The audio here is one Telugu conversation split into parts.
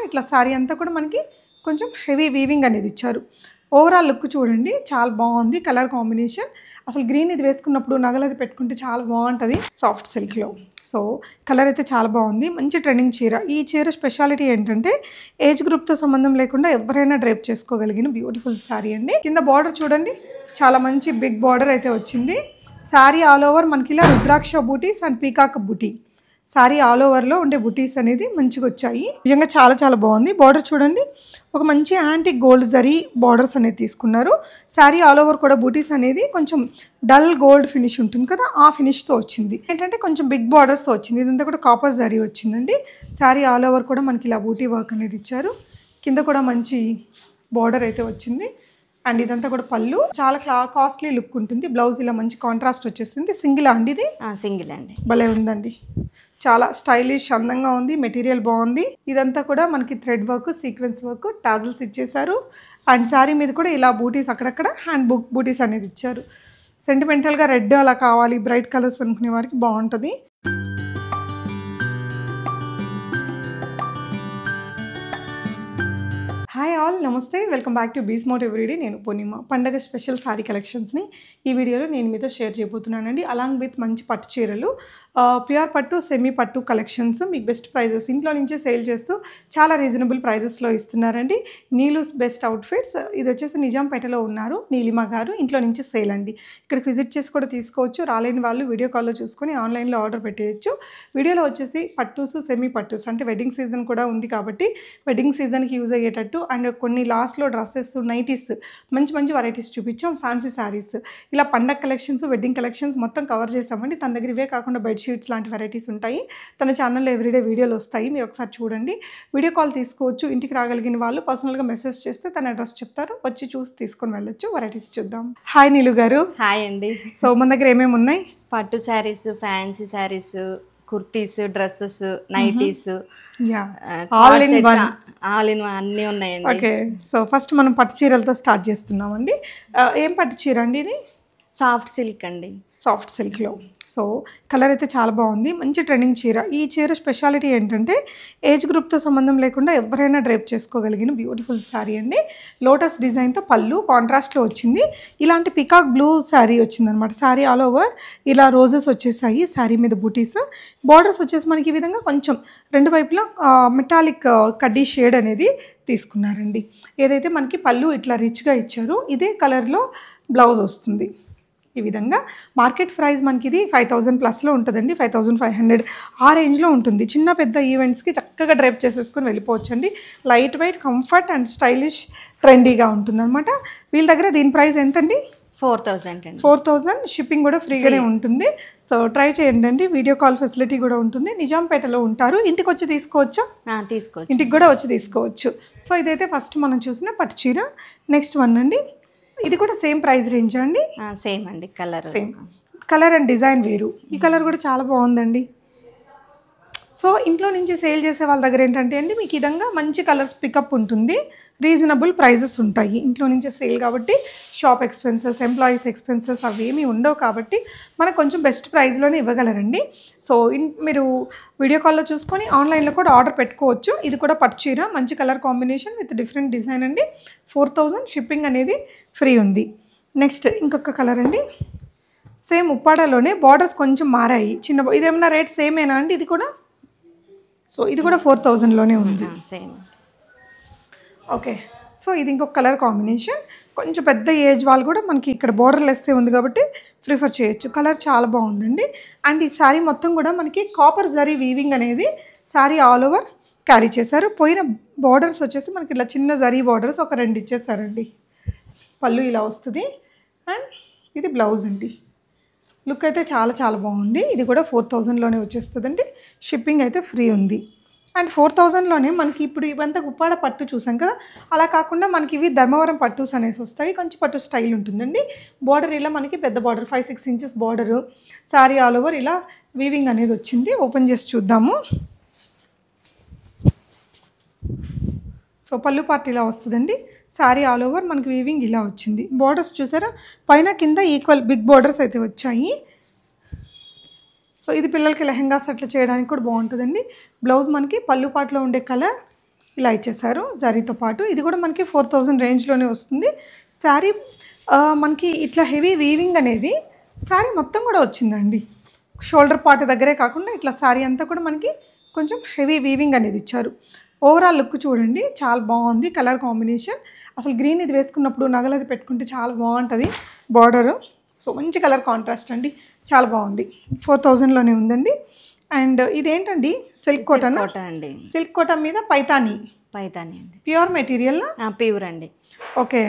ఇట్లా సారీ అంతా కూడా మనకి కొంచెం హెవీ వీవింగ్ అనేది ఇచ్చారు. ఓవరాల్ లుక్ చూడండి, చాలా బాగుంది. కలర్ కాంబినేషన్ అసలు గ్రీన్ ఇది వేసుకున్నప్పుడు నగలది పెట్టుకుంటే చాలా బాగుంటుంది సాఫ్ట్ సిల్క్లో. సో కలర్ అయితే చాలా బాగుంది. మంచి ట్రెండింగ్ చీర. ఈ చీర స్పెషాలిటీ ఏంటంటే ఏజ్ గ్రూప్తో సంబంధం లేకుండా ఎవరైనా డ్రైప్ చేసుకోగలిగిన బ్యూటిఫుల్ శారీ అండి. కింద బార్డర్ చూడండి, చాలా మంచి బిగ్ బార్డర్ అయితే వచ్చింది. శారీ ఆల్ ఓవర్ మనకి ఇలా rudraksha booties and peacock booty, sari all ఓవర్లో ఉండే బుటీస్ అనేది మంచిగా వచ్చాయి. నిజంగా చాలా చాలా బాగుంది. బార్డర్ చూడండి, ఒక మంచి యాంటిక్ గోల్డ్ జరీ బార్డర్స్ అనేది తీసుకున్నారు. శారీ ఆల్ ఓవర్ కూడా బూటీస్ అనేది కొంచెం డల్ గోల్డ్ ఫినిష్ ఉంటుంది కదా, ఆ ఫినిష్తో వచ్చింది. ఏంటంటే కొంచెం బిగ్ బార్డర్స్తో వచ్చింది. ఇదంతా కూడా కాపర్ జరీ వచ్చిందండి. శారీ ఆల్ ఓవర్ కూడా మనకి ఇలా బూటీ వర్క్ అనేది ఇచ్చారు. కింద కూడా మంచి బార్డర్ అయితే వచ్చింది. అండ్ ఇదంతా కూడా పళ్ళు, చాలా కాస్ట్లీ లుక్ ఉంటుంది. బ్లౌజ్ ఇలా మంచి కాంట్రాస్ట్ వచ్చేసింది. సింగిల్ అండి ఇది? సింగిల్ అండి. భలే ఉందండి, చాలా స్టైలిష్ అందంగా ఉంది. మెటీరియల్ బాగుంది. ఇదంతా కూడా మనకి thread work, sequence work, tassels ఇచ్చేసారు. అండ్ శారీ మీద కూడా ఇలా బూటీస్ అక్కడక్కడ హ్యాండ్ బూటీస్ అనేది ఇచ్చారు. సెంటిమెంటల్గా రెడ్ అలా కావాలి, బ్రైట్ కలర్స్ అనుకునే వారికి బాగుంటుంది. హాయ్ ఆల్, నమస్తే, వెల్కమ్ బ్యాక్ టు బీస్ మోట్ ఎవ్రీడే. నేను పూర్ణిమ. పండగ స్పెషల్ శారీ కలెక్షన్స్ని ఈ వీడియోలో నేను మీతో షేర్ చేయబోతున్నానండి. అలాంగ్ విత్ మంచి పట్టు చీరలు, ప్యూర్ పట్టు, సెమీ పట్టు కలెక్షన్స్ మీకు బెస్ట్ ప్రైజెస్ ఇంట్లో నుంచే సేల్ చేస్తూ చాలా రీజనబుల్ ప్రైజెస్లో ఇస్తున్నారండి. Neelu's best outfits. ఇది వచ్చేసి నిజాంపేటలో ఉన్నారు నీలిమ గారు. ఇంట్లో నుంచి సేల్ అండి. ఇక్కడికి విజిట్ చేసి కూడా తీసుకోవచ్చు. రాలేని వాళ్ళు వీడియో కాల్లో చూసుకొని ఆన్లైన్లో ఆర్డర్ పెట్టేయచ్చు. వీడియోలో వచ్చేసి పట్టూస్, సెమీ పట్టూస్, అంటే వెడ్డింగ్ సీజన్ కూడా ఉంది కాబట్టి వెడ్డింగ్ సీజన్కి యూజ్ అయ్యేటట్టు అండ్ కొన్ని లాస్ట్లో డ్రెస్సెస్, నైటీస్, మంచి మంచి వెరైటీస్ చూపించాం. ఫ్యాన్సీ శారీస్, ఇలా పండగ కలెక్షన్స్, వెడ్డింగ్ కలెక్షన్స్ మొత్తం కవర్ చేసామండి. తన దగ్గర ఇవే కాకుండా బెడ్షీట్స్ లాంటి వెరైటీస్ ఉంటాయి. తన ఛానల్లో ఎవ్రీడే వీడియోలు వస్తాయి, మీరు ఒకసారి చూడండి. వీడియో కాల్ తీసుకోవచ్చు. ఇంటికి రాగలిగిన వాళ్ళు పర్సనల్గా మెసేజ్ చేస్తే తన అడ్రస్ చెప్తారు, వచ్చి చూసి తీసుకొని వెళ్ళొచ్చు. వెరైటీస్ చూద్దాం. హాయ్ నీలు గారు. హాయ్ అండి. సో మన దగ్గర ఏమేమి ఉన్నాయి? పట్టు saris, fancy saris, kurtis, dresses, nighties, all in one అన్నీ ఉన్నాయండి. ఓకే, సో ఫస్ట్ మనం పట్టు చీరలతో స్టార్ట్ చేస్తున్నామండి. ఏం పట్టు చీర అండి ఇది? సాఫ్ట్ సిల్క్ అండి. సాఫ్ట్ సిల్క్లో. సో కలర్ అయితే చాలా బాగుంది. మంచి ట్రెండింగ్ చీర. ఈ చీర స్పెషాలిటీ ఏంటంటే ఏజ్ గ్రూప్తో సంబంధం లేకుండా ఎవరైనా డ్రైప్ చేసుకోగలిగిన బ్యూటిఫుల్ శారీ అండి. లోటస్ డిజైన్తో పళ్ళు కాంట్రాస్ట్లో వచ్చింది. ఇలాంటి పికాక్ బ్లూ శారీ వచ్చిందనమాట. శారీ ఆల్ ఓవర్ ఇలా రోజెస్ వచ్చేసాయి. శారీ మీద బూటీస్, బార్డర్స్ వచ్చేసి మనకి ఈ విధంగా కొంచెం రెండు వైపులా మెటాలిక్ కడ్డీ షేడ్ అనేది తీసుకున్నారండి. ఏదైతే మనకి పళ్ళు ఇట్లా రిచ్గా ఇచ్చారో ఇదే కలర్లో బ్లౌజ్ వస్తుంది. ఈ విధంగా మార్కెట్ ప్రైస్ మనకి ఇది 5000 ప్లస్లో ఉంటుందండి. 5500 ఆ రేంజ్లో ఉంటుంది. చిన్న పెద్ద ఈవెంట్స్కి చక్కగా డ్రైప్ చేసేసుకొని వెళ్ళిపోవచ్చు అండి. Light weight, comfort and stylish, ట్రెండీగా ఉంటుందన్నమాట. వీళ్ళ దగ్గర దీని ప్రైస్ ఎంతండి? 4000 అండి. 4000. షిప్పింగ్ కూడా ఫ్రీగానే ఉంటుంది. సో ట్రై చేయండి అండి. వీడియో కాల్ ఫెసిలిటీ కూడా ఉంటుంది. నిజాంపేటలో ఉంటారు. ఇంటికి వచ్చి తీసుకోవచ్చా? తీసుకోవచ్చు. ఇంటికి కూడా వచ్చి తీసుకోవచ్చు. సో ఇదైతే ఫస్ట్ మనం చూసిన పట్టు చీర. నెక్స్ట్ వన్ అండి, ఇది కూడా సేమ్ ప్రైస్ రేంజ్ అండి? సేమ్ అండి. Colour same. Colour and design వేరు. ఈ కలర్ కూడా చాలా బాగుందండి. సో ఇంట్లో నుంచి సేల్ చేసే వాళ్ళ దగ్గర ఏంటంటే అండి మీకు ఈ విధంగా మంచి కలర్స్ పికప్ ఉంటుంది. రీజనబుల్ ప్రైజెస్ ఉంటాయి. ఇంట్లో నుంచే సేల్ కాబట్టి షాప్ ఎక్స్పెన్సెస్, ఎంప్లాయీస్ ఎక్స్పెన్సెస్ అవేమీ ఉండవు కాబట్టి మనకు కొంచెం బెస్ట్ ప్రైస్లోనే ఇవ్వగలరండి. సో మీరు వీడియో కాల్లో చూసుకొని ఆన్లైన్లో కూడా ఆర్డర్ పెట్టుకోవచ్చు. ఇది కూడా పట్టు చీర, మంచి colour combination with different design అండి. 4000. షిప్పింగ్ అనేది ఫ్రీ ఉంది. నెక్స్ట్ ఇంకొక కలర్ అండి. సేమ్ ఉప్పాడలోనే బార్డర్స్ కొంచెం మారాయి. చిన్న ఇదేమన్నా రేట్ సేమేనా అండి? ఇది కూడా సో ఇది కూడా 4000లోనే ఉంది. సేమ్. ఓకే, సో ఇది ఇంకొక కలర్ కాంబినేషన్. కొంచెం పెద్ద ఏజ్ వాళ్ళు కూడా మనకి ఇక్కడ బార్డర్ లెస్సే ఉంది కాబట్టి ప్రిఫర్ చేయొచ్చు. కలర్ చాలా బాగుందండి. అండ్ ఈ శారీ మొత్తం కూడా మనకి కాపర్ జరీ వీవింగ్ అనేది శారీ ఆల్ ఓవర్ క్యారీ చేశారు. పోయిన బార్డర్స్ వచ్చేసి మనకి ఇట్లా చిన్న జరీ బార్డర్స్ ఒక 2 ఇచ్చేసారండి. పళ్ళు ఇలా వస్తుంది అండ్ ఇది బ్లౌజ్ అండి. లుక్ అయితే చాలా చాలా బాగుంది. ఇది కూడా 4000లోనే వచ్చేస్తుందండి. షిప్పింగ్ అయితే ఫ్రీ ఉంది. అండ్ 4000లోనే మనకి ఇప్పుడు ఇవంతా ఉప్పాడ పట్టు చూసాం కదా, అలా కాకుండా మనకి ఇవి ధర్మవరం పట్టూస్ అనేసి వస్తాయి. కొంచెం పట్టు స్టైల్ ఉంటుందండి. బార్డర్ ఇలా మనకి పెద్ద border 5-6 inches border. Sari all over ఇలా వీవింగ్ అనేది వచ్చింది. ఓపెన్ చేసి చూద్దాము. సో పళ్ళు పార్ట్ ఇలా వస్తుందండి. శారీ ఆల్ ఓవర్ మనకి వీవింగ్ ఇలా వచ్చింది. బార్డర్స్ చూసారా, పైన కింద ఈక్వల్ బిగ్ బార్డర్స్ అయితే వచ్చాయి. సో ఇది పిల్లలకి లెహెంగాస్ అట్లా చేయడానికి కూడా బాగుంటుందండి. బ్లౌజ్ మనకి పళ్ళు పాటలో ఉండే కలర్ ఇలా ఇచ్చేసారు జరీతో పాటు. ఇది కూడా మనకి 4000 రేంజ్లోనే వస్తుంది. శారీ మనకి ఇట్లా హెవీ వీవింగ్ అనేది శారీ మొత్తం కూడా వచ్చిందండి. షోల్డర్ పార్ట్ దగ్గరే కాకుండా ఇట్లా శారీ అంతా కూడా మనకి కొంచెం హెవీ వీవింగ్ అనేది ఇచ్చారు. ఓవరాల్ లుక్ చూడండి, చాలా బాగుంది. కలర్ కాంబినేషన్ అసలు గ్రీన్ ఇది వేసుకున్నప్పుడు నగలది పెట్టుకుంటే చాలా బాగుంటుంది. బార్డరు సో మంచి కలర్ కాంట్రాస్ట్ అండి, చాలా బాగుంది. 4000లోనే ఉందండి. అండ్ ఇదేంటండి సిల్క్ కోటనా అండి? సిల్క్ కోట మీద పైతానీ అండి. ప్యూర్ మెటీరియల్ ప్యూర్ అండి. ఓకే,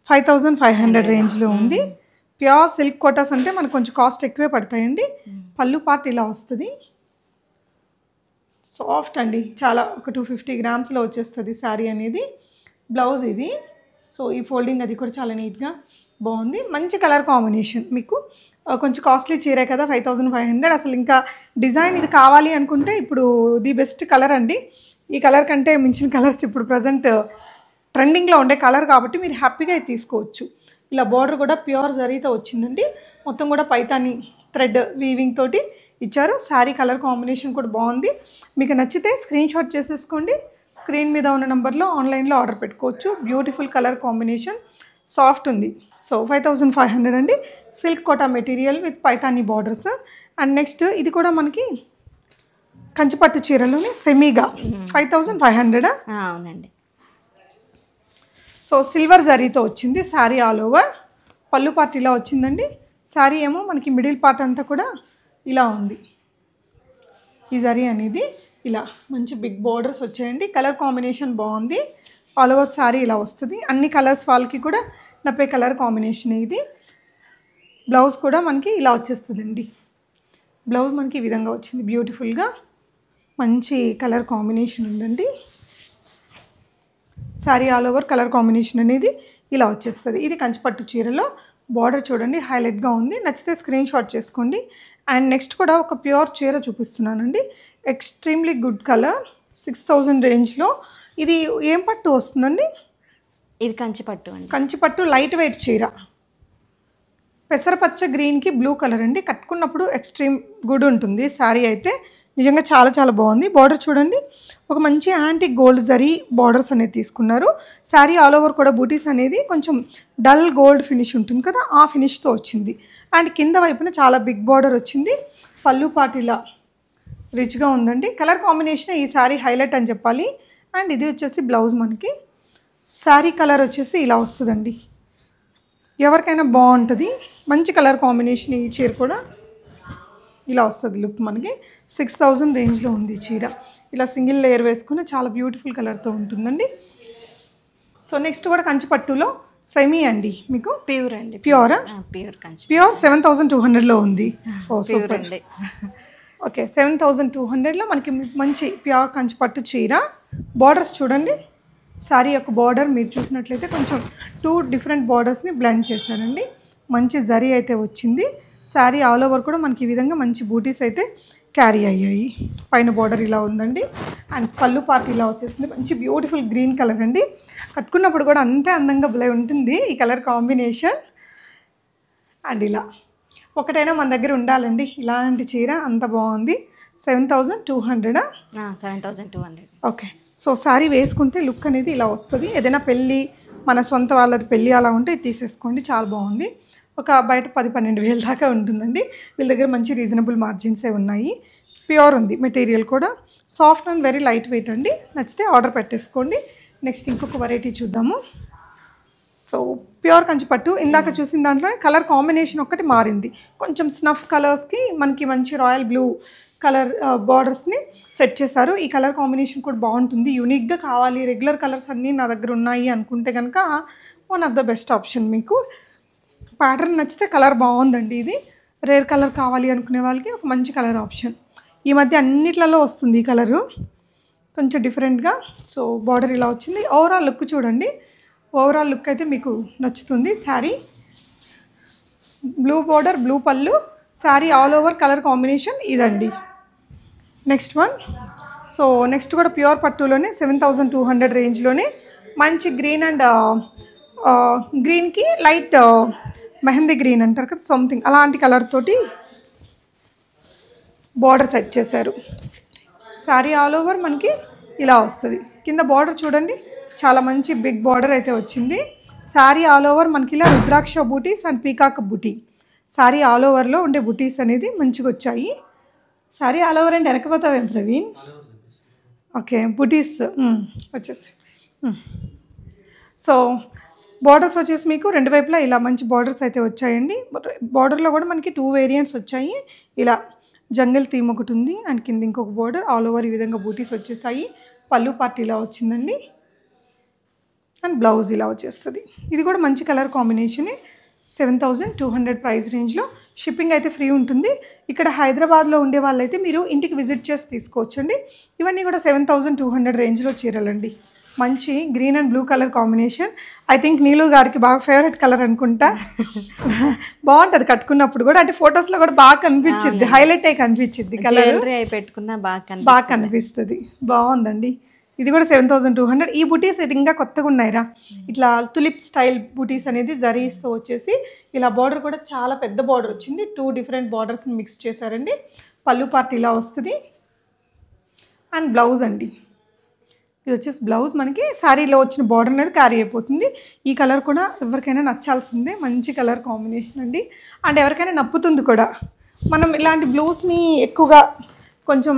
5500 రేంజ్లో ఉంది. ప్యూర్ సిల్క్ కోటాస్ అంటే మనకు కొంచెం కాస్ట్ ఎక్కువే పడతాయండి. పళ్ళు పార్ట్ ఇలా వస్తుంది, సాఫ్ట్ అండి, చాలా ఒక 250 గ్రామ్స్లో వచ్చేస్తుంది శారీ అనేది. బ్లౌజ్ ఇది. సో ఈ ఫోల్డింగ్ అది కూడా చాలా నీట్గా బాగుంది. మంచి కలర్ కాంబినేషన్. మీకు కొంచెం కాస్ట్లీ చీరే కదా 5500. అసలు ఇంకా డిజైన్ ఇది కావాలి అనుకుంటే ఇప్పుడు ది బెస్ట్ కలర్ అండి. ఈ కలర్ కంటే మించిన కలర్స్ ఇప్పుడు ప్రజెంట్ ట్రెండింగ్లో ఉండే కలర్ కాబట్టి మీరు హ్యాపీగా ఇది తీసుకోవచ్చు. ఇలా బార్డర్ కూడా ప్యూర్ జరీతో వచ్చిందండి. మొత్తం కూడా పైతాని థ్రెడ్ వీవింగ్ తోటి ఇచ్చారు. శారీ కలర్ కాంబినేషన్ కూడా బాగుంది. మీకు నచ్చితే స్క్రీన్ షాట్ చేసేసుకోండి. స్క్రీన్ మీద ఉన్న నెంబర్లో ఆన్లైన్లో ఆర్డర్ పెట్టుకోవచ్చు. బ్యూటిఫుల్ కలర్ కాంబినేషన్, సాఫ్ట్ ఉంది. సో 5500 అండి. Silk Kota material with Paithani borders. And next ఇది కూడా మనకి కంచిపట్టు చీరలోనే సెమీగా 5500. అవునండి. సో సిల్వర్ జరీతో వచ్చింది శారీ ఆల్ ఓవర్. పళ్ళు పార్ట్ ఇలా వచ్చిందండి. శారీ ఏమో మనకి మిడిల్ పార్ట్ అంతా కూడా ఇలా ఉంది. ఈ జరీ అనేది ఇలా మంచి బిగ్ బార్డర్స్ వచ్చాయండి. కలర్ కాంబినేషన్ బాగుంది. ఆల్ ఓవర్ శారీ ఇలా వస్తుంది. అన్ని కలర్స్ వాళ్ళకి కూడా నప్పే కలర్ కాంబినేషన్ ఇది. బ్లౌజ్ కూడా మనకి ఇలా వచ్చేస్తుందండి. బ్లౌజ్ మనకి ఈ విధంగా వచ్చింది. బ్యూటిఫుల్గా మంచి కలర్ కాంబినేషన్ ఉందండి. Sari all over colour combination అనేది ఇలా వచ్చేస్తుంది. ఇది కంచిపట్టు చీరలో బార్డర్ చూడండి, హైలైట్గా ఉంది. నచ్చితే స్క్రీన్ షాట్ చేసుకోండి. అండ్ నెక్స్ట్ కూడా ఒక ప్యూర్ చీర చూపిస్తున్నానండి. ఎక్స్ట్రీమ్లీ గుడ్ కలర్, 6000 రేంజ్లో. ఇది ఏం పట్టు వస్తుందండి? ఇది కంచిపట్టు అండి. కంచిపట్టు లైట్ వెయిట్ చీర, పెసరపచ్చ గ్రీన్కి బ్లూ కలర్ అండి. కట్టుకున్నప్పుడు ఎక్స్ట్రీమ్ గుడ్ ఉంటుంది. శారీ అయితే నిజంగా చాలా చాలా బాగుంది. బార్డర్ చూడండి, ఒక మంచి యాంటిక్ గోల్డ్ జరీ బార్డర్స్ అనేది తీసుకున్నారు. శారీ ఆల్ ఓవర్ కూడా బూటీస్ అనేది కొంచెం డల్ గోల్డ్ ఫినిష్ ఉంటుంది కదా, ఆ ఫినిష్తో వచ్చింది. అండ్ కింద వైపున చాలా బిగ్ బార్డర్ వచ్చింది. పళ్ళు పార్ట్ ఇలా రిచ్గా ఉందండి. కలర్ కాంబినేషన్ ఈ శారీ హైలైట్ అని చెప్పాలి. అండ్ ఇది వచ్చేసి బ్లౌజ్. మనకి శారీ కలర్ వచ్చేసి ఇలా వస్తుందండి. ఎవరికైనా బాగుంటుంది. మంచి కలర్ కాంబినేషన్. ఈ చీర కూడా ఇలా వస్తుంది లుక్. మనకి 6000 రేంజ్లో ఉంది చీర. ఇలా సింగిల్ లేయర్ వేసుకుని చాలా బ్యూటిఫుల్ కలర్తో ఉంటుందండి. సో నెక్స్ట్ కూడా కంచిపట్టులో సెమీ అండి. మీకు ప్యూర్ అండి. ప్యూరా? ప్యూర్ కంచి. ప్యూర్ 7200లో ఉంది. ఓ ప్యూర్ సూపర్ అండి. ఓకే, 7200లో మనకి మంచి ప్యూర్ కంచిపట్టు చీర. బార్డర్స్ చూడండి, శారీ యొక్క బార్డర్ మీరు చూసినట్లయితే కొంచెం 2 డిఫరెంట్ బార్డర్స్ని బ్లెండ్ చేశారండి. మంచి జరీ అయితే వచ్చింది. శారీ ఆల్ ఓవర్ కూడా మనకి ఈ విధంగా మంచి బూటీస్ అయితే క్యారీ అయ్యాయి. పైన బార్డర్ ఇలా ఉందండి. అండ్ పళ్ళు పార్ట్ ఇలా వచ్చేసింది. మంచి బ్యూటిఫుల్ గ్రీన్ కలర్ అండి. కట్టుకున్నప్పుడు కూడా అంతే అందంగా భలే ఉంటుంది ఈ కలర్ కాంబినేషన్. అండ్ ఇలా ఒకటైనా మన దగ్గర ఉండాలండి ఇలాంటి చీర, అంత బాగుంది. 7200. 7200. ఓకే. సో శారీ వేసుకుంటే లుక్ అనేది ఇలా వస్తుంది. ఏదైనా పెళ్ళి, మన సొంత వాళ్ళది పెళ్ళి అలా ఉంటే తీసేసుకోండి, చాలా బాగుంది. ఒక బయట 10-12 వేల దాకా ఉంటుందండి. వీళ్ళ దగ్గర మంచి రీజనబుల్ మార్జిన్సే ఉన్నాయి. ప్యూర్ ఉంది మెటీరియల్ కూడా. Soft and very light weight అండి. నచ్చితే ఆర్డర్ పెట్టేసుకోండి. నెక్స్ట్ ఇంకొక వెరైటీ చూద్దాము. సో ప్యూర్ కంచిపట్టు. ఇందాక చూసిన దాంట్లో కలర్ కాంబినేషన్ ఒక్కటి మారింది. కొంచెం స్నఫ్ కలర్స్కి మనకి మంచి రాయల్ బ్లూ కలర్ బార్డర్స్ని సెట్ చేశారు. ఈ కలర్ కాంబినేషన్ కూడా బాగుంటుంది. యూనిక్గా కావాలి, రెగ్యులర్ కలర్స్ అన్నీ నా దగ్గర ఉన్నాయి అనుకుంటే కనుక one of the best option. మీకు ప్యాటర్న్ నచ్చితే కలర్ బాగుందండి. ఇది రేర్ కలర్ కావాలి అనుకునే వాళ్ళకి ఒక మంచి కలర్ ఆప్షన్. ఈ మధ్య అన్నిట్లలో వస్తుంది ఈ కలరు కొంచెం డిఫరెంట్గా. సో బార్డర్ ఇలా వచ్చింది. ఓవరాల్ లుక్ చూడండి. ఓవరాల్ లుక్ అయితే మీకు నచ్చుతుంది. శారీ బ్లూ బార్డర్, బ్లూ పళ్ళు, sari all over colour combination ఇదండి. Next one. సో నెక్స్ట్ కూడా ప్యూర్ పట్టులోనే 7200 రేంజ్లోనే మంచి గ్రీన్ అండ్ గ్రీన్కి లైట్ మెహందీ గ్రీన్ అంటారు కదా, సంథింగ్ అలాంటి కలర్ తోటి బార్డర్ సెట్ చేశారు. శారీ ఆల్ ఓవర్ మనకి ఇలా వస్తుంది. కింద బార్డర్ చూడండి, చాలా మంచి బిగ్ బార్డర్ అయితే వచ్చింది. శారీ ఆల్ ఓవర్ మనకి ఇలా rudraksha booties and peacock booty, sari all ఓవర్లో ఉండే బూటీస్ అనేది మంచిగా వచ్చాయి. శారీ ఆల్ ఓవర్ అంటే వెనకపోతావేం ప్రవీణ్? ఓకే, బూటీస్ వచ్చేసి. సో బార్డర్స్ వచ్చేసి మీకు రెండు వైపులా ఇలా మంచి బార్డర్స్ అయితే వచ్చాయండి. బార్డర్లో కూడా మనకి 2 వేరియంట్స్ వచ్చాయి. ఇలా జంగల్ థీమ్ ఒకటి ఉంది అండ్ కింద ఇంకొక బార్డర్, ఆల్ ఓవర్ ఈ విధంగా బూటీస్ వచ్చేసాయి. పళ్ళు పార్ట్ ఇలా వచ్చిందండి అండ్ బ్లౌజ్ ఇలా వచ్చేస్తుంది. ఇది కూడా మంచి కలర్ కాంబినేషనే. 7200 ప్రైస్ రేంజ్లో. షిప్పింగ్ అయితే ఫ్రీ ఉంటుంది. ఇక్కడ హైదరాబాద్లో ఉండే వాళ్ళైతే మీరు ఇంటికి విజిట్ చేసి తీసుకోవచ్చండి. ఇవన్నీ కూడా 7200 రేంజ్లో చీరలండి. మంచి green and blue colour combination. I think Neelu గారికి బాగా ఫేవరెట్ కలర్ అనుకుంటా. బాగుంటుంది కట్టుకున్నప్పుడు కూడా, అంటే ఫొటోస్లో కూడా బాగా కనిపించింది, హైలైట్ అయి కనిపించింది కలర్, పెట్టుకున్నా బాగా కనిపిస్తుంది. బాగుందండి. ఇది కూడా 7200. ఈ బూటీస్ ఇది ఇంకా కొత్తగా ఉన్నాయిరా. ఇట్లా తులిప్ స్టైల్ బూటీస్ అనేది జరీస్తో వచ్చేసి ఇలా బార్డర్ కూడా చాలా పెద్ద బార్డర్ వచ్చింది. 2 డిఫరెంట్ బార్డర్స్ని మిక్స్ చేశారండి. పళ్ళు పార్ట్ ఇలా వస్తుంది అండ్ బ్లౌజ్ అండి. ఇది వచ్చేసి బ్లౌజ్ మనకి శారీలో వచ్చిన బార్డర్ అనేది క్యారీ అయిపోతుంది. ఈ కలర్ కూడా ఎవరికైనా నచ్చాల్సిందే, మంచి కలర్ కాంబినేషన్ అండి. అండ్ ఎవరికైనా నప్పుతుంది కూడా. మనం ఇలాంటి బ్లూస్ని ఎక్కువగా కొంచెం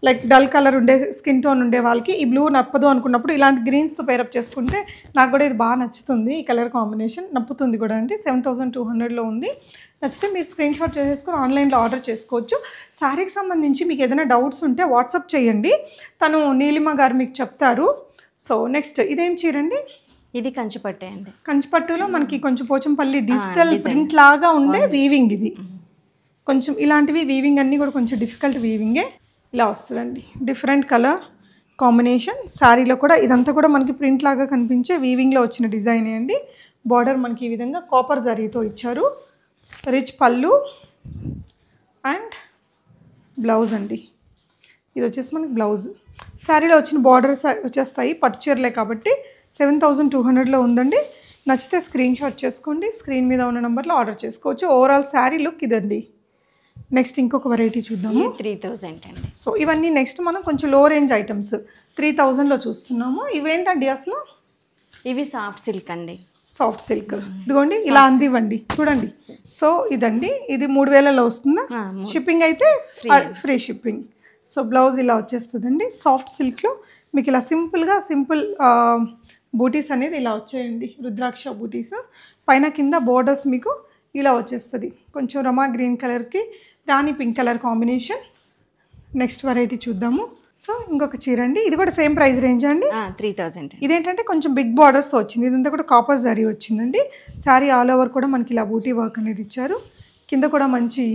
లైక్ డల్ కలర్ ఉండే స్కిన్ టోన్ ఉండే వాళ్ళకి ఈ బ్లూ నప్పదు అనుకున్నప్పుడు ఇలాంటి గ్రీన్స్తో పేరప్ చేసుకుంటే నాకు కూడా ఇది బాగా నచ్చుతుంది. ఈ కలర్ కాంబినేషన్ నప్పుతుంది కూడా అండి. 7200లో ఉంది. నచ్చితే మీరు స్క్రీన్ షాట్ చేసేసుకొని ఆన్లైన్లో ఆర్డర్ చేసుకోవచ్చు. శారీకి సంబంధించి మీకు ఏదైనా డౌట్స్ ఉంటే వాట్సాప్ చేయండి, తను నీలిమ గారు మీకు చెప్తారు. సో నెక్స్ట్ ఇదేం చీరండి? ఇది కంచిపట్టే అండి. కంచిపట్టులో మనకి కొంచెం పోచంపల్లి డిజిటల్ ప్రింట్ లాగా ఉండే వీవింగ్. ఇది కొంచెం ఇలాంటివి వీవింగ్ అన్నీ కూడా కొంచెం డిఫికల్ట్ వీవింగే. ఇలా వస్తుందండి, డిఫరెంట్ కలర్ కాంబినేషన్. శారీలో కూడా ఇదంతా కూడా మనకి ప్రింట్ లాగా కనిపించే వీవింగ్లో వచ్చిన డిజైన్ అండి. బార్డర్ మనకి ఈ విధంగా కాపర్ జరీతో ఇచ్చారు. రిచ్ పళ్ళు అండ్ బ్లౌజ్ అండి. ఇది వచ్చేసి మనకి బ్లౌజ్. శారీలో వచ్చిన బార్డర్స్ వచ్చేస్తాయి, పట్టు చీరలే కాబట్టి 7200లో ఉందండి. నచ్చితే స్క్రీన్ షాట్ చేసుకోండి, స్క్రీన్ మీద ఉన్న నెంబర్లో ఆర్డర్ చేసుకోవచ్చు. ఓవరాల్ శారీ లుక్ ఇదండి. నెక్స్ట్ ఇంకొక వెరైటీ చూద్దాము. 3000 అండి. సో ఇవన్నీ నెక్స్ట్ మనం కొంచెం లో రేంజ్ ఐటమ్స్ 3000లో చూస్తున్నాము. ఇవేంటండి అసలు? ఇవి సాఫ్ట్ సిల్క్ అండి. Soft silk. ఇదిగోండి ఇలా అందివ్వండి చూడండి. సో ఇదండి, ఇది 3000లో వస్తుందా? షిప్పింగ్ అయితే ఫ్రీ షిప్పింగ్. సో బ్లౌజ్ ఇలా వచ్చేస్తుందండి. సాఫ్ట్ సిల్క్లో మీకు ఇలా సింపుల్ బూటీస్ అనేది ఇలా వచ్చాయండి, రుద్రాక్ష బూటీస్. పైన కింద బోర్డర్స్ మీకు ఇలా వచ్చేస్తుంది. కొంచెం రమా గ్రీన్ కలర్కి rani pink colour combination. Next variety చూద్దాము. సో ఇంకొక చీర అండి, ఇది కూడా సేమ్ ప్రైస్ రేంజ్ అండి. 3000. ఇదేంటంటే కొంచెం బిగ్ బార్డర్స్తో వచ్చింది. ఇదంతా కూడా కాపర్ జరీ వచ్చిందండి. శారీ ఆల్ ఓవర్ కూడా మనకి ఇలా బూటీ వర్క్ అనేది ఇచ్చారు. కింద కూడా మంచి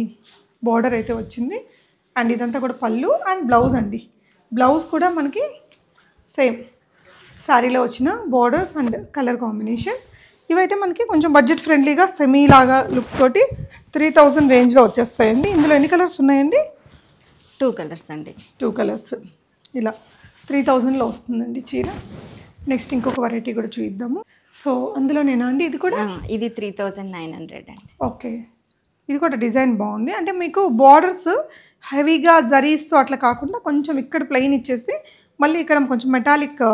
బార్డర్ అయితే వచ్చింది. అండ్ ఇదంతా కూడా పళ్ళు అండ్ బ్లౌజ్ అండి. బ్లౌజ్ కూడా మనకి సేమ్ శారీలో వచ్చిన బార్డర్స్ అండ్ కలర్ కాంబినేషన్. ఇవైతే మనకి కొంచెం బడ్జెట్ ఫ్రెండ్లీగా సెమీ లాగా లుక్ తోటి 3000 రేంజ్లో వచ్చేస్తాయండి. ఇందులో ఎన్ని కలర్స్ ఉన్నాయండి? 2 కలర్స్ అండి. 2 కలర్స్. ఇలా 3000లో వస్తుందండి చీర. నెక్స్ట్ ఇంకొక వెరైటీ కూడా చూద్దాము. సో అందులోనేనా అండి ఇది కూడా? ఇది 3900 అండి. ఓకే, ఇది కూడా డిజైన్ బాగుంది. అంటే మీకు బార్డర్స్ హెవీగా జరీస్తో అట్లా కాకుండా కొంచెం ఇక్కడ ప్లెయిన్ ఇచ్చేసి మళ్ళీ ఇక్కడ కొంచెం మెటాలిక్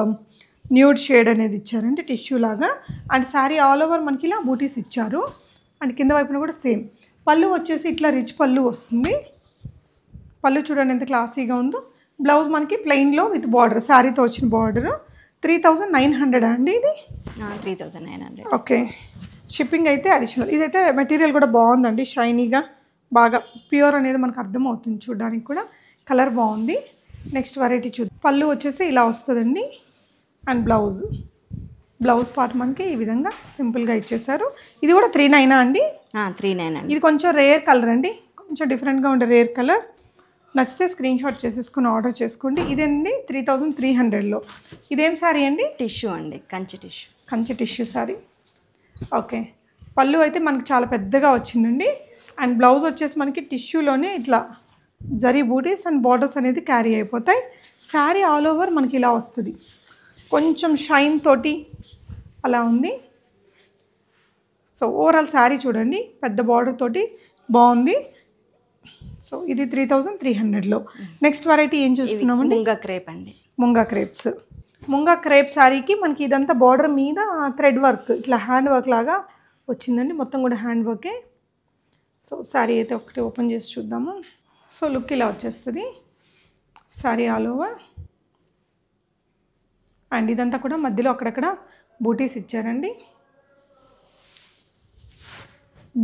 న్యూడ్ షేడ్ అనేది ఇచ్చారండి, టిష్యూ లాగా. అండ్ శారీ ఆల్ ఓవర్ మనకి ఇలా బూటీస్ ఇచ్చారు. అండ్ కింద వైపున కూడా సేమ్. పళ్ళు వచ్చేసి ఇట్లా రిచ్ పళ్ళు వస్తుంది. పళ్ళు చూడండి ఎంత క్లాసీగా ఉందో. బ్లౌజ్ మనకి ప్లెయిన్లో విత్ బార్డర్, శారీతో వచ్చిన బార్డర్. 3900 అండి ఇది? 3900. ఓకే, షిప్పింగ్ అయితే అడిషనల్. ఇదైతే మెటీరియల్ కూడా బాగుందండి, షైనీగా బాగా ప్యూర్ అనేది మనకు అర్థమవుతుంది చూడడానికి కూడా. కలర్ బాగుంది. నెక్స్ట్ వెరైటీ చూద్దాం. పళ్ళు వచ్చేసి ఇలా వస్తుందండి. అండ్ బ్లౌజ్ పార్ట్ మనకి ఈ విధంగా సింపుల్గా ఇచ్చేసారు. ఇది కూడా 39 అండి? 39 అండి. ఇది కొంచెం రేర్ కలర్ అండి, కొంచెం డిఫరెంట్గా ఉండే రేర్ కలర్. నచ్చితే స్క్రీన్ షాట్ చేసేసుకుని ఆర్డర్ చేసుకోండి. ఇదండి 3300లో. ఇదేం శారీ అండి? టిష్యూ అండి, కంచి టిష్యూ శారీ. ఓకే, పళ్ళు అయితే మనకి చాలా పెద్దగా వచ్చిందండి. అండ్ బ్లౌజ్ వచ్చేసి మనకి టిష్యూలోనే ఇట్లా జరీ బూటీస్ అండ్ బార్డర్స్ అనేది క్యారీ అయిపోతాయి. శారీ ఆల్ ఓవర్ మనకి ఇలా వస్తుంది, కొంచెం షైన్ తోటి అలా ఉంది. సో ఓవరాల్ శారీ చూడండి, పెద్ద బార్డర్ తోటి బాగుంది. సో ఇది 3300లో. నెక్స్ట్ వెరైటీ ఏం చూస్తున్నామండి? ముంగా క్రేప్ అండి. ముంగా క్రేప్స్. ముంగా క్రేప్ శారీకి మనకి ఇదంతా బార్డర్ మీద థ్రెడ్ వర్క్, ఇట్లా హ్యాండ్ వర్క్ లాగా వచ్చిందండి. మొత్తం కూడా హ్యాండ్ వర్కే. సో శారీ అయితే ఒకటి ఓపెన్ చేసి చూద్దాము. సో లుక్ ఇలా వచ్చేస్తుంది శారీ ఆల్ ఓవర్. అండ్ ఇదంతా కూడా మధ్యలో అక్కడక్కడ బూటీస్ ఇచ్చారండి.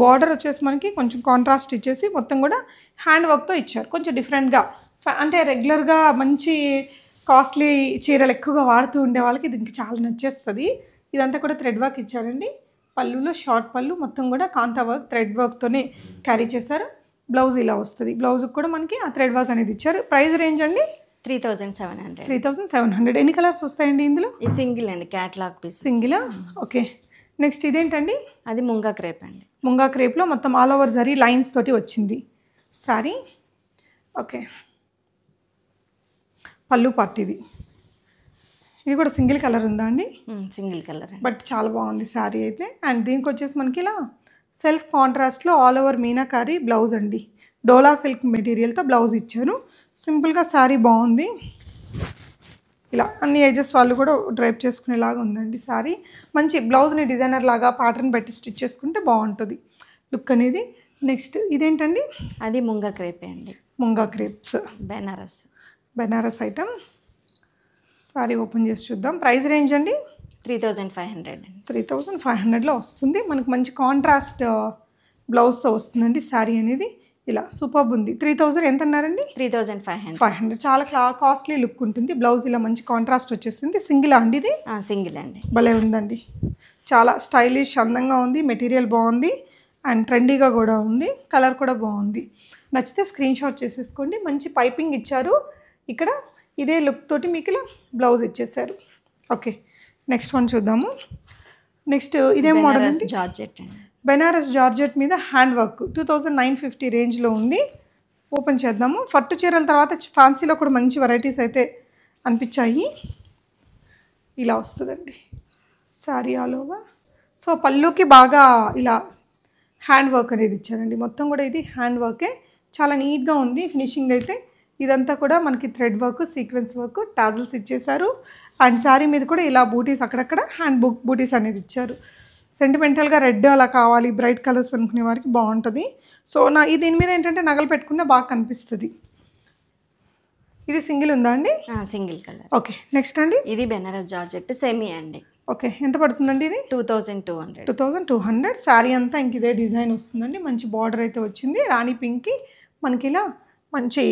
బార్డర్ వచ్చేసి మనకి కొంచెం కాంట్రాస్ట్ ఇచ్చేసి మొత్తం కూడా హ్యాండ్ వర్క్తో ఇచ్చారు. కొంచెం డిఫరెంట్గా, అంటే రెగ్యులర్గా మంచి కాస్ట్లీ చీరలు ఎక్కువగా వాడుతూ ఉండే వాళ్ళకి దీనికి చాలా నచ్చేస్తుంది. ఇదంతా కూడా థ్రెడ్ వర్క్ ఇచ్చారండి. పళ్ళులో షార్ట్ పళ్ళు, మొత్తం కూడా కాంతా వర్క్ థ్రెడ్ వర్క్తోనే క్యారీ చేశారు. బ్లౌజ్ ఇలా వస్తుంది. బ్లౌజ్కి కూడా మనకి ఆ థ్రెడ్ వర్క్ అనేది ఇచ్చారు. ప్రైస్ రేంజ్ అండి 3700. 3700. ఎన్ని కలర్స్ వస్తాయండి ఇందులో? ఈ సింగిల్ అండి, క్యాట్లాగ్ పీస్. సింగిలా? ఓకే. నెక్స్ట్ ఇదేంటండి? అది ముంగా క్రేప్ అండి. ముంగా క్రేప్లో మొత్తం ఆల్ ఓవర్ జరీ లైన్స్ తోటి వచ్చింది సారీ. ఓకే. పళ్ళు పార్ట్ ఇది. ఇది కూడా సింగిల్ కలర్ ఉందా అండి? సింగిల్ కలర్ బట్ చాలా బాగుంది శారీ అయితే. అండ్ దీనికి వచ్చేసి మనకి ఇలా సెల్ఫ్ కాంట్రాస్ట్లో ఆల్ ఓవర్ మీనాకారి బ్లౌజ్ అండి. డోలా సిల్క్ మెటీరియల్తో బ్లౌజ్ ఇచ్చారు. సింపుల్గా శారీ బాగుంది. ఇలా అన్ని ఏజెస్ వాళ్ళు కూడా డ్రైప్ చేసుకునేలాగా ఉందండి శారీ. మంచి బ్లౌజ్ని డిజైనర్ లాగా ప్యాటర్న్ పెట్టి స్టిచ్ చేసుకుంటే బాగుంటుంది లుక్ అనేది. నెక్స్ట్ ఇదేంటండి? అది ముంగా క్రేపే అండి. Munga crepes, Banaras item. Sari open చేసి చూద్దాం. ప్రైస్ రేంజ్ అండి 3500 అండి. 3500లో వస్తుంది. మనకు మంచి కాంట్రాస్ట్ బ్లౌజ్తో వస్తుందండి శారీ అనేది. ఇలా సూపర్బ్ ఉంది. 3000 ఎంత అన్నారండి? 3500. చాలా కాస్ట్లీ లుక్ ఉంటుంది. బ్లౌజ్ ఇలా మంచి కాంట్రాస్ట్ వచ్చేస్తుంది. సింగిల్ అండి ఇది? సింగిల్ అండి. భలే ఉందండి. చాలా స్టైలిష్, అందంగా ఉంది. మెటీరియల్ బాగుంది అండ్ ట్రెండీగా కూడా ఉంది. కలర్ కూడా బాగుంది. నచ్చితే స్క్రీన్ షాట్ చేసేసుకోండి. మంచి పైపింగ్ ఇచ్చారు. ఇక్కడ ఇదే లుక్ తోటి మీకు ఇలా బ్లౌజ్ ఇచ్చేసారు. ఓకే. నెక్స్ట్ వన్ చూద్దాము. నెక్స్ట్ ఇదేం మోడల్ అండి? జార్జెట్ అండి. బెనారస్ జార్జెట్ మీద హ్యాండ్ వర్క్ 2950 రేంజ్లో ఉంది. ఓపెన్ చేద్దాము. పట్టు చీరల తర్వాత ఫ్యాన్సీలో కూడా మంచి వెరైటీస్ అయితే అనిపించాయి. ఇలా వస్తుందండి శారీ ఆల్ ఓవర్. సో పళ్ళుకి బాగా ఇలా హ్యాండ్ వర్క్ అనేది ఇచ్చారండి. మొత్తం కూడా ఇది హ్యాండ్ వర్కే. చాలా నీట్గా ఉంది ఫినిషింగ్ అయితే. ఇదంతా కూడా మనకి thread work, sequence work, tassels ఇచ్చేసారు. అండ్ శారీ మీద కూడా ఇలా బూటీస్, అక్కడక్కడ హ్యాండ్ బూటీస్ అనేది ఇచ్చారు. సెంటిమెంటల్గా రెడ్ అలా కావాలి, బ్రైట్ కలర్స్ అనుకునే వారికి బాగుంటుంది. సో దీని మీద ఏంటంటే నగలు పెట్టుకున్నా బాగా కనిపిస్తుంది. ఇది సింగిల్ ఉందా అండి? Single colour. ఓకే. నెక్స్ట్ అండి? ఇది బెనారస్ జార్జెట్ సెమీ అండి. ఓకే. ఎంత పడుతుందండి ఇది? 2200. శారీ అంతా ఇంక ఇదే డిజైన్ వస్తుందండి. మంచి బార్డర్ అయితే వచ్చింది. రాణి పింక్కి మనకి ఇలా మంచి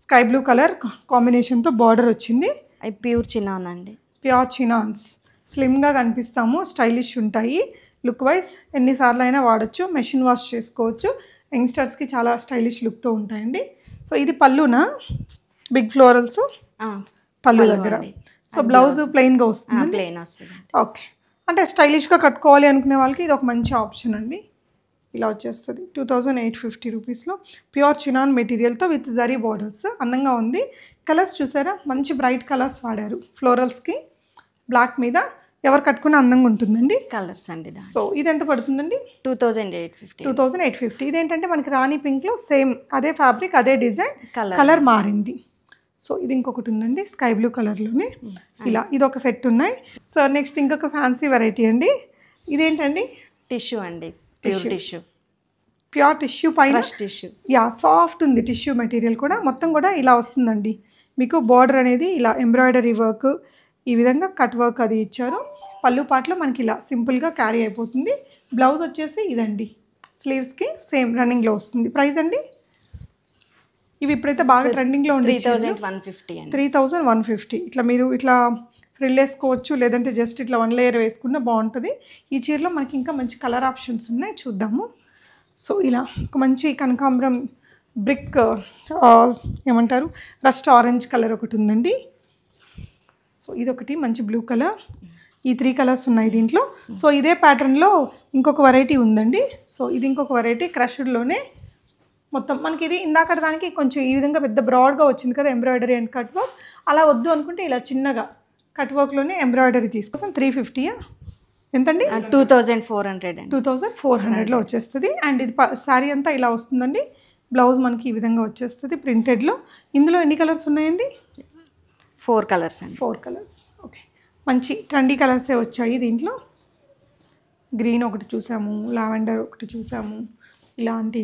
స్కై బ్లూ కలర్ కాంబినేషన్తో బార్డర్ వచ్చింది. అవి ప్యూర్ చినాన్ అండి. Pure chinons. స్లిమ్గా కనిపిస్తాము, స్టైలిష్ ఉంటాయి. లుక్ వైజ్ ఎన్నిసార్లు అయినా వాడచ్చు. మెషిన్ వాష్ చేసుకోవచ్చు. యంగ్స్టర్స్కి చాలా స్టైలిష్ లుక్తో ఉంటాయండి. సో ఇది పళ్ళునా? బిగ్ ఫ్లోరల్స్ పళ్ళు దగ్గర. సో బ్లౌజ్ ప్లెయిన్గా వస్తుంది. ప్లెయిన్ వస్తుంది. ఓకే. అంటే స్టైలిష్గా కట్టుకోవాలి అనుకునే వాళ్ళకి ఇది ఒక మంచి ఆప్షన్ అండి. ఇలా వచ్చేస్తుంది 2850 రూపీస్లో. ప్యూర్ చినాన్ మెటీరియల్తో విత్ జరీ బార్డర్స్. అందంగా ఉంది. కలర్స్ చూసారా? మంచి బ్రైట్ కలర్స్ వాడారు. ఫ్లోరల్స్కి బ్లాక్ మీద ఎవరు కట్టుకున్న అందంగా ఉంటుందండి. కలర్స్ అండి. సో ఇది ఎంత పడుతుందండి? 2850. ఇదేంటంటే మనకి రాణి పింక్లో సేమ్ అదే ఫ్యాబ్రిక్, అదే డిజైన్, కలర్ మారింది. సో ఇది ఇంకొకటి ఉందండి స్కై బ్లూ కలర్లోనే. ఇలా ఇదొక సెట్ ఉన్నాయి. సో నెక్స్ట్ ఇంకొక ఫ్యాన్సీ వెరైటీ అండి. ఇదేంటండి? టిష్యూ అండి. ప్యూర్ టిష్యూ పైన టిష్యూ. సాఫ్ట్ ఉంది టిష్యూ మెటీరియల్ కూడా. మొత్తం కూడా ఇలా వస్తుందండి. మీకు బార్డర్ అనేది ఇలా ఎంబ్రాయిడరీ వర్క్, ఈ విధంగా కట్ వర్క్ అది ఇచ్చారు. పళ్ళు పాటలో మనకి ఇలా సింపుల్గా క్యారీ అయిపోతుంది. బ్లౌజ్ వచ్చేసి ఇదండి. స్లీవ్స్కి సేమ్ రన్నింగ్లో వస్తుంది. ప్రైస్ అండి? ఇవి ఇప్పుడైతే బాగా ట్రెండింగ్లో ఉంది. 3150. ఇట్లా మీరు ఇట్లా ఫ్రిల్ వేసుకోవచ్చు, లేదంటే జస్ట్ ఇట్లా వన్ లేయర్ వేసుకున్నా బాగుంటుంది. ఈ చీరలో మనకి ఇంకా మంచి కలర్ ఆప్షన్స్ ఉన్నాయి, చూద్దాము. సో ఇలా ఒక మంచి కనకాంబరం బ్రిక్ ఏమంటారు రస్ట్ ఆరెంజ్ కలర్ ఒకటి ఉందండి. సో ఇదొకటి మంచి బ్లూ కలర్. ఈ 3 కలర్స్ ఉన్నాయి దీంట్లో. సో ఇదే ప్యాటర్న్లో ఇంకొక వెరైటీ ఉందండి. సో ఇది ఇంకొక వెరైటీ క్రష్డ్లోనే మొత్తం మనకి ఇది ఇందాక దానికి కొంచెం ఈ విధంగా పెద్ద బ్రాడ్గా వచ్చింది కదా ఎంబ్రాయిడరీ అండ్ కట్ వర్క్. అలా వద్దు అనుకుంటే ఇలా చిన్నగా కట్ వర్క్లోనే ఎంబ్రాయిడరీ తీసుకోసం 350. ఎంతండి? 2400. 2400లో వచ్చేస్తుంది. అండ్ ఇది శారీ అంతా ఇలా వస్తుందండి. బ్లౌజ్ మనకి ఈ విధంగా వచ్చేస్తుంది ప్రింటెడ్లో. ఇందులో ఎన్ని కలర్స్ ఉన్నాయండి? 4 కలర్స్ అండి. 4 కలర్స్. ఓకే, మంచి ట్రెండీ కలర్సే వచ్చాయి దీంట్లో. గ్రీన్ ఒకటి చూసాము, లావెండర్ ఒకటి చూసాము, ఇలాంటి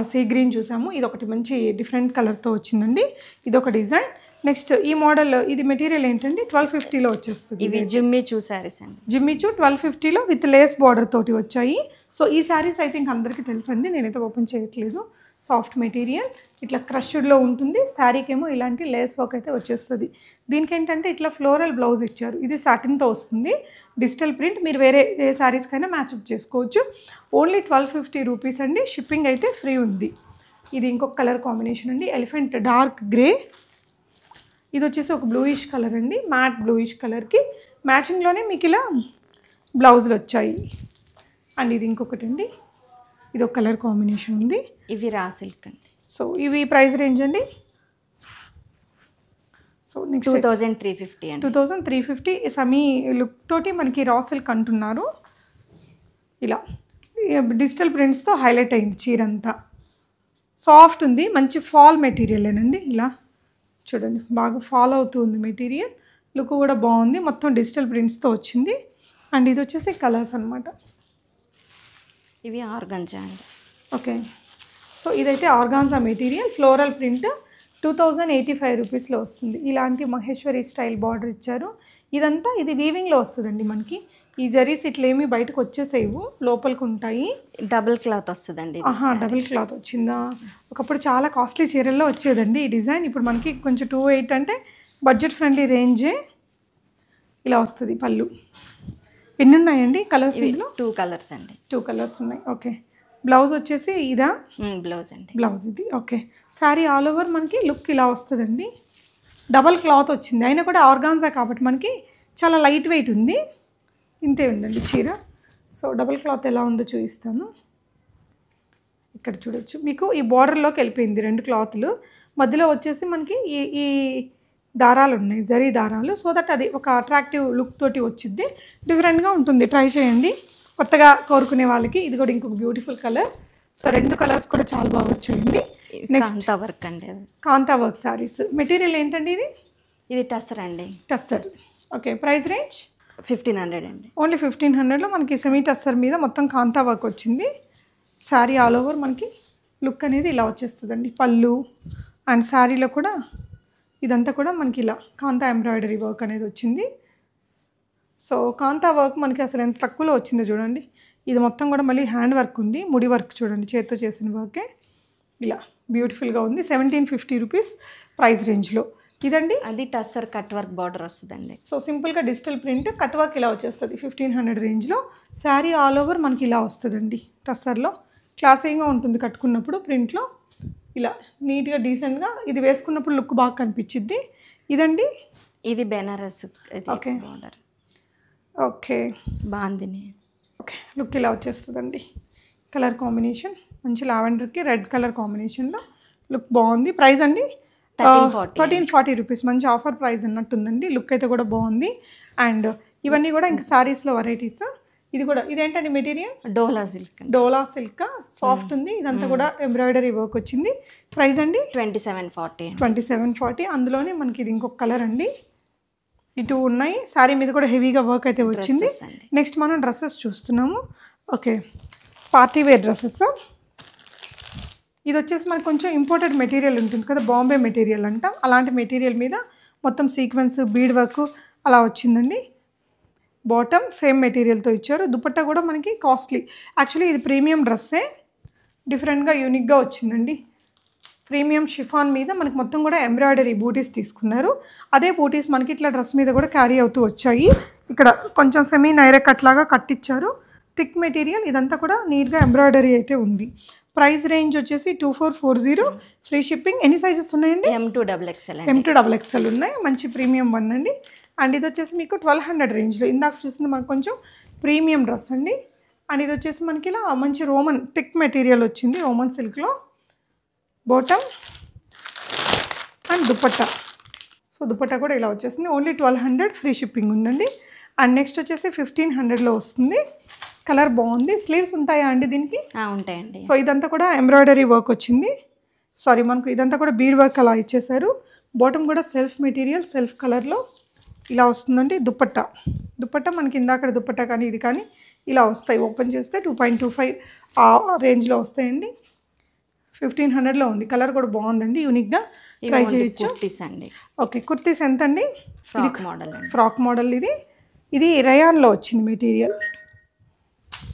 సీ గ్రీన్ చూసాము. ఇది ఒకటి మంచి డిఫరెంట్ కలర్తో వచ్చిందండి. ఇది ఒక డిజైన్. నెక్స్ట్ ఈ మోడల్, ఇది మెటీరియల్ ఏంటండి? 1250లో వచ్చేస్తుంది. ఇవి జిమ్మి చూ శారీస్ అండి. జిమ్మి చూ 1250లో విత్ లేస్ బార్డర్ తోటి వచ్చాయి. సో ఈ శారీస్ ఐ థింక్ అందరికీ తెలుసండి, నేనైతే ఓపెన్ చేయట్లేదు. సాఫ్ట్ మెటీరియల్, ఇట్లా క్రష్డ్లో ఉంటుంది. శారీకి ఏమో ఇలాంటి లేస్ వర్క్ అయితే వచ్చేస్తుంది. దీనికి ఏంటంటే ఇట్లా ఫ్లోరల్ బ్లౌజ్ ఇచ్చారు. ఇది సాటిన్తో వస్తుంది, డిజిటల్ ప్రింట్. మీరు వేరే ఏ శారీస్కైనా మ్యాచ్అప్ చేసుకోవచ్చు. ఓన్లీ 1250 రూపీస్ అండి. షిప్పింగ్ అయితే ఫ్రీ ఉంది. ఇది ఇంకొక కలర్ కాంబినేషన్ అండి, ఎలిఫెంట్ డార్క్ గ్రే. ఇది వచ్చేసి ఒక బ్లూయిష్ కలర్ అండి, మ్యాట్ బ్లూయిష్ కలర్కి మ్యాచింగ్లోనే మీకు ఇలా బ్లౌజులు వచ్చాయి. అండ్ ఇది ఇంకొకటి అండి, ఇది ఒక కలర్ కాంబినేషన్ ఉంది. ఇవి రా సిల్క్ అండి. సో ఇవి ప్రైస్ రేంజ్ అండి? సో నెక్స్ట్ 2350 అండి. 2350 సమీ లుక్ తోటి మనకి రా సిల్క్ అంటున్నారు. ఇలా డిజిటల్ ప్రింట్స్తో హైలైట్ అయింది చీర అంతా. సాఫ్ట్ ఉంది, మంచి ఫాల్ మెటీరియలేనండి. ఇలా చూడండి, బాగా ఫాలో అవుతుంది మెటీరియల్. లుక్ కూడా బాగుంది, మొత్తం డిజిటల్ ప్రింట్స్తో వచ్చింది. అండ్ ఇది వచ్చేసి కలర్స్ అనమాట. ఇవి ఆర్గంజా అండి. ఓకే, సో ఇదైతే ఆర్గాన్జా మెటీరియల్, ఫ్లోరల్ ప్రింట్. 2085 రూపీస్లో వస్తుంది. ఇలాంటి మహేశ్వరి స్టైల్ బార్డర్ ఇచ్చారు. ఇదంతా ఇది వీవింగ్లో వస్తుందండి మనకి. ఈ జరీస్ ఇట్లేమి బయటకు వచ్చేసేవు, లోపలికి ఉంటాయి. డబుల్ క్లాత్ వస్తుందండి. డబుల్ క్లాత్ వచ్చిందా? ఒకప్పుడు చాలా కాస్ట్లీ చీరల్లో వచ్చేదండి ఈ డిజైన్. ఇప్పుడు మనకి కొంచెం 28 అంటే బడ్జెట్ ఫ్రెండ్లీ రేంజే. ఇలా వస్తుంది పళ్ళు. ఎన్ని ఉన్నాయండి కలర్స్? ఇందులో 2 కలర్స్ అండి. 2 కలర్స్ ఉన్నాయి. ఓకే, బ్లౌజ్ వచ్చేసి ఇదా? బ్లౌజ్ అండి. బ్లౌజ్ ఇది. ఓకే, శారీ ఆల్ ఓవర్ మనకి లుక్ ఇలా వస్తుందండి. డబల్ క్లాత్ వచ్చింది, అయినా కూడా ఆర్గాన్జా కాబట్టి మనకి చాలా లైట్ వెయిట్ ఉంది. ఇంతే ఉందండి చీర. సో డబల్ క్లాత్ ఎలా ఉందో చూపిస్తాను. ఇక్కడ చూడొచ్చు, మీకు ఈ బార్డర్లోకి వెళ్ళిపోయింది 2 క్లాత్లు. మధ్యలో వచ్చేసి మనకి ఈ దారాలు ఉన్నాయి, జరీ దారాలు. సో దట్ అది ఒక అట్రాక్టివ్ లుక్ తోటి వచ్చింది, డిఫరెంట్గా ఉంటుంది. ట్రై చేయండి కొత్తగా కోరుకునే వాళ్ళకి. ఇది కూడా ఇంకొక బ్యూటిఫుల్ కలర్. సో 2 కలర్స్ కూడా చాలా బాగా వచ్చాయండి. నెక్స్ట్ కాంతా వర్క్ అండి. కాంతా వర్క్ శారీస్. మెటీరియల్ ఏంటండి ఇది? ఇది టస్సర్ అండి. టస్సర్స్. ఓకే, ప్రైస్ రేంజ్ 1500 అండి. ఓన్లీ 1500లో మనకి సెమీ టస్సర్ మీద మొత్తం కాంతా వర్క్ వచ్చింది. శారీ ఆల్ ఓవర్ మనకి లుక్ అనేది ఇలా వచ్చేస్తుందండి. పళ్ళు అండ్ శారీలో కూడా ఇదంతా కూడా మనకి ఇలా కాంతా ఎంబ్రాయిడరీ వర్క్ అనేది వచ్చింది. సో కాంతా వర్క్ మనకి అసలు ఎంత తక్కువలో వచ్చిందో చూడండి. ఇది మొత్తం కూడా మళ్ళీ హ్యాండ్ వర్క్ ఉంది, ముడి వర్క్ చూడండి, చేత్తో చేసిన వర్కే. ఇలా బ్యూటిఫుల్గా ఉంది. 1750 రూపీస్ ప్రైస్ రేంజ్లో. ఇదండి అది టస్సర్ కట్ వర్క్ బార్డర్ వస్తుందండి. సో సింపుల్గా డిజిటల్ ప్రింట్ కట్ వర్క్ ఇలా వచ్చేస్తుంది 1500 రేంజ్లో. శారీ ఆల్ ఓవర్ మనకి ఇలా వస్తుందండి. టస్సర్లో క్లాసీగా ఉంటుంది కట్టుకున్నప్పుడు. ప్రింట్లో ఇలా నీట్గా డీసెంట్గా ఇది వేసుకున్నప్పుడు లుక్ బాగా కనిపించింది. ఇదండి ఇది Banaras. Okay border. Okay, bandhani. Okay, look ఇలా వచ్చేస్తుందండి. కలర్ కాంబినేషన్ మంచి లావెండర్కి రెడ్ కలర్ కాంబినేషన్లో లుక్ బాగుంది. ప్రైస్ అండి 1340 రూపీస్. మంచి ఆఫర్ ప్రైస్ అన్నట్టుందండి. లుక్ అయితే కూడా బాగుంది. అండ్ ఇవన్నీ కూడా ఇంకా శారీస్లో వెరైటీస్. ఇది కూడా ఇదేంటండి మెటీరియల్? డోలా సిల్క్. డోలా సిల్క్, సాఫ్ట్ ఉంది. ఇదంతా కూడా ఎంబ్రాయిడరీ వర్క్ వచ్చింది. ప్రైస్ అండి 2740. 2740. అందులోనే మనకి ఇది ఇంకొక కలర్ అండి. ఇటు ఉన్నాయి. శారీ మీద కూడా హెవీగా వర్క్ అయితే వచ్చింది. నెక్స్ట్ మనం డ్రెస్సెస్ చూస్తున్నాము. Okay, party wear dresses. ఇది వచ్చేసి మనకు కొంచెం ఇంపోర్టెడ్ మెటీరియల్ ఉంటుంది కదా, బాంబే మెటీరియల్ అంటాం. అలాంటి మెటీరియల్ మీద మొత్తం సీక్వెన్స్ బీడ్ వర్క్ అలా వచ్చిందండి. బాటమ్ సేమ్ మెటీరియల్తో ఇచ్చారు. దుపట్టా కూడా మనకి కాస్ట్లీ. యాక్చువల్లీ ఇది ప్రీమియం డ్రెస్సే, డిఫరెంట్గా యూనిక్గా వచ్చిందండి. ప్రీమియం షిఫాన్ మీద మనకి మొత్తం కూడా ఎంబ్రాయిడరీ బూటీస్ తీసుకున్నారు. అదే బూటీస్ మనకి ఇట్లా డ్రెస్ మీద కూడా క్యారీ అవుతూ వచ్చాయి. ఇక్కడ కొంచెం సెమీ నైరా కట్ లాగా కట్టించారు. థిక్ మెటీరియల్, ఇదంతా కూడా నీట్గా ఎంబ్రాయిడరీ అయితే ఉంది. ప్రైస్ రేంజ్ వచ్చేసి 2440, ఫ్రీ షిప్పింగ్. ఎన్ని సైజెస్ ఉన్నాయండి? M2XXL. M2XXL ఉన్నాయి. మంచి ప్రీమియం వన్ అండి. అండ్ ఇది వచ్చేసి మీకు 1200 రేంజ్లో. ఇందాక చూసింది మనకు కొంచెం ప్రీమియం డ్రెస్ అండి. అండ్ ఇది వచ్చేసి మనకి ఇలా మంచి రోమన్ థిక్ మెటీరియల్ వచ్చింది, రోమన్ సిల్క్లో. Bottom and dupatta. So dupatta కూడా ఇలా వచ్చేసింది. ఓన్లీ 1200, ఫ్రీ షిప్పింగ్ ఉందండి. అండ్ నెక్స్ట్ వచ్చేసి 1500లో వస్తుంది. కలర్ బాగుంది. స్లీవ్స్ ఉంటాయా అండి దీనికి? ఉంటాయండి. సో ఇదంతా కూడా ఎంబ్రాయిడరీ వర్క్ వచ్చింది. సారీ, మనకు ఇదంతా కూడా బీడ్ వర్క్ అలా ఇచ్చేసారు. బాటమ్ కూడా సెల్ఫ్ మెటీరియల్, సెల్ఫ్ కలర్లో ఇలా వస్తుందండి. దుప్పట్టా మనకి ఇందాక దుప్పట్టా కానీ ఇది కానీ ఇలా వస్తాయి. ఓపెన్ చేస్తే 2.25 ఆ రేంజ్లో వస్తాయండి. 1500లో ఉంది. కలర్ కూడా బాగుందండి, యూనిక్గా ట్రై చేయొచ్చు. అండి. ఓకే, కుర్తీస్ ఎంత అండి? ఫ్రాక్ మోడల్ అండి. ఫ్రాక్ మోడల్ ఇది రయాన్లో వచ్చింది మెటీరియల్.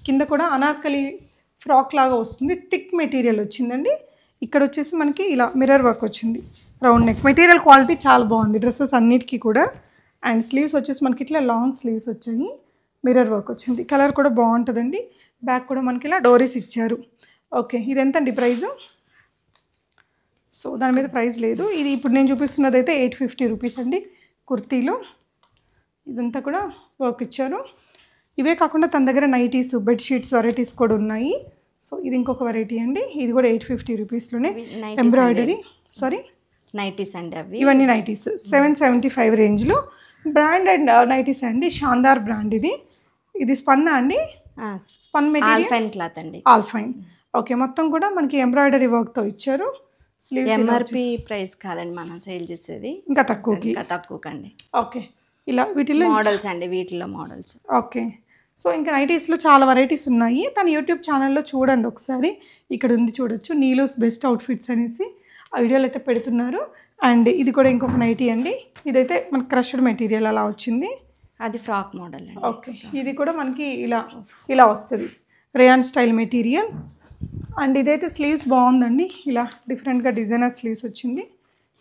కింద కూడా అనార్కలి ఫ్రాక్ లాగా వస్తుంది. థిక్ మెటీరియల్ వచ్చిందండి. ఇక్కడ వచ్చేసి మనకి ఇలా మిర్రర్ వర్క్ వచ్చింది. రౌండ్ నెక్ మెటీరియల్ క్వాలిటీ చాలా బాగుంది డ్రెస్సెస్ అన్నిటికీ కూడా. అండ్ స్లీవ్స్ వచ్చేసి మనకి ఇట్లా లాంగ్ స్లీవ్స్ వచ్చాయి. మిర్రర్ వర్క్ వచ్చింది. కలర్ కూడా బాగుంటుందండి. బ్యాక్ కూడా మనకి ఇలా డోరీస్ ఇచ్చారు. ఓకే, ఇది ఎంతండి ప్రైస్? సో దాని మీద ప్రైస్ లేదు. ఇది ఇప్పుడు నేను చూపిస్తున్నది అయితే 850 రూపీస్ అండి కుర్తీలో. ఇదంతా కూడా వర్క్ ఇచ్చారు. ఇవే కాకుండా తన దగ్గర నైటీస్, బెడ్షీట్స్ వెరైటీస్ కూడా ఉన్నాయి. సో ఇది ఇంకొక వెరైటీ అండి. ఇది కూడా 850 రూపీస్లోనే ఎంబ్రాయిడరీ. సారీ, నైటీస్ అండి అవి. ఇవన్నీ నైటీస్ 775 రేంజ్లో. బ్రాండెడ్ నైటీస్ అండి, షాందార్ బ్రాండ్. ఇది స్పన్నా అండి? స్పన్ మెటీరియల్, ఆల్ఫైన్ క్లాత్ అండి. ఆల్ఫైన్. ఓకే, మొత్తం కూడా మనకి ఎంబ్రాయిడరీ వర్క్తో ఇచ్చారు. స్లీవ్స్ ఎంఆర్పి ప్రైస్ కాదండి మనం సేల్ చేసేది, ఇంకా తక్కువకండి. ఓకే, ఇలా వీటిలో మోడల్స్ అండి, వీటిలో మోడల్స్. ఓకే, సో ఇంకా నైటీస్లో చాలా వెరైటీస్ ఉన్నాయి. తన యూట్యూబ్ ఛానల్లో చూడండి ఒకసారి. ఇక్కడ ఉంది, చూడొచ్చు, నీలూస్ బెస్ట్ అవుట్ఫిట్స్ అనేసి ఆ వీడియోలు అయితే పెడుతున్నారు. అండ్ ఇది కూడా ఇంకొక నైటీ అండి. ఇదైతే మనకి క్రష్డ్ మెటీరియల్ అలా వచ్చింది. అది ఫ్రాక్ మోడల్ అండి. ఓకే, ఇది కూడా మనకి ఇలా వస్తుంది, రేయాన్ స్టైల్ మెటీరియల్. అండ్ ఇదైతే స్లీవ్స్ బాగుందండి. ఇలా డిఫరెంట్గా డిజైనర్ స్లీవ్స్ వచ్చింది.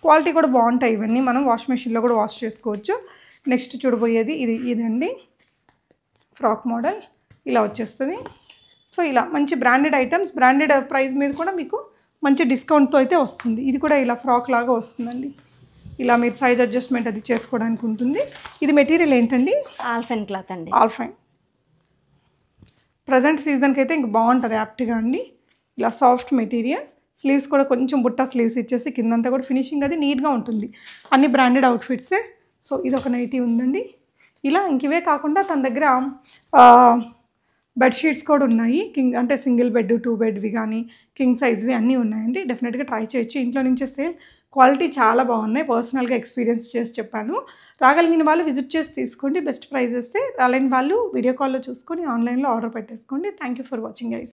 క్వాలిటీ కూడా బాగుంటాయి. ఇవన్నీ మనం వాష్ మెషిన్లో కూడా వాష్ చేసుకోవచ్చు. నెక్స్ట్ చూడబోయేది ఇదండి, ఫ్రాక్ మోడల్ ఇలా వచ్చేస్తుంది. సో ఇలా మంచి బ్రాండెడ్ ఐటమ్స్, బ్రాండెడ్ ప్రైస్ మీద కూడా మీకు మంచి డిస్కౌంట్తో అయితే వస్తుంది. ఇది కూడా ఇలా ఫ్రాక్ లాగా వస్తుందండి. ఇలా మీరు సైజ్ అడ్జస్ట్మెంట్ అది చేసుకోవడానికి ఉంటుంది. ఇది మెటీరియల్ ఏంటండి? ఆల్ఫైన్ క్లాత్ అండి. ఆల్ఫైన్. ప్రజెంట్ సీజన్కి అయితే ఇంక బాగుంటుంది యాప్ట్గా అండి. ఇలా సాఫ్ట్ మెటీరియల్. స్లీవ్స్ కూడా కొంచెం బుట్ట స్లీవ్స్ ఇచ్చేసి కిందంతా కూడా ఫినిషింగ్ అది నీట్గా ఉంటుంది. అన్ని బ్రాండెడ్ అవుట్ఫిట్సే. సో ఇది ఒక నైటీ ఉందండి. ఇలా ఇంక ఇవే కాకుండా తన దగ్గర బెడ్షీట్స్ కూడా ఉన్నాయి. అంటే సింగిల్ బెడ్, 2 బెడ్వి కానీ కింగ్ సైజ్వి అన్నీ ఉన్నాయండి. డెఫినెట్గా ట్రై చేయొచ్చు. ఇంట్లో నుంచి సేల్ క్వాలిటీ చాలా బాగున్నాయి. పర్సనల్గా ఎక్స్పీరియన్స్ చేసి చెప్పాను. రాగలిగిన వాళ్ళు విజిట్ చేసి తీసుకోండి. Best prices. రాలేని వాళ్ళు వీడియో కాల్లో చూసుకొని ఆన్లైన్లో ఆర్డర్ పెట్టేసుకోండి. Thank you for watching guys.